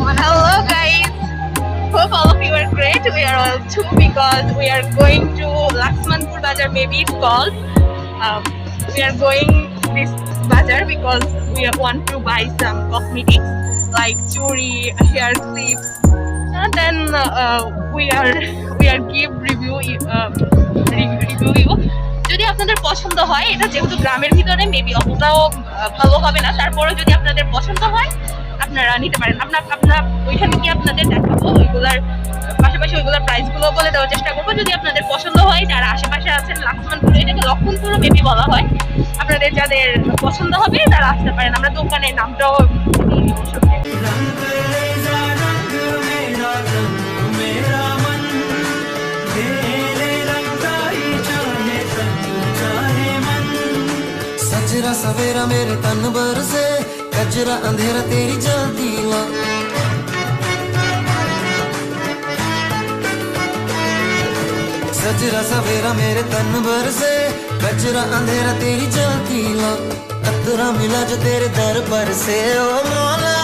Hello guys, hope all of you are great. We are all too because we are going to Laxmanpur Bazaar, maybe it's called. We are going this bazaar because we want to buy some cosmetics like jewelry, hair clips, and then we are give review review you. যদি আপনাদের পছন্দ হয়, এটা যেহেতু গ্রামের ভিতরে maybe অতটাও ভালো হবে না, তারপরে যদি আপনাদের পছন্দ হয় আপনারা নিতে পারেন। আপনার ওইখানে কি আপনাদের দেখাবো, ওইগুলার পাশাপাশি ওইগুলোর প্রাইস গুলো বলে দেওয়ার চেষ্টা করবো। যদি আপনাদের পছন্দ হয়, যারা আশেপাশে আছেন, লক্ষ্মণপুর, এটাকে লক্ষণপুরও মেবি বলা হয়, আপনাদের যাদের পছন্দ হবে তারা আসতে পারেন। আমরা দোকানের নামটাও দিয়ে দিব সামনে। सजरा सवेरा मेरे तन भर से कजरा अंधेरा तेरी जलती ला सजरा सवेरा मेरे तन भर से कजरा अंधेरा तेरी जलती ला अतरा मिला जो तेरे दर पर से ओ मौला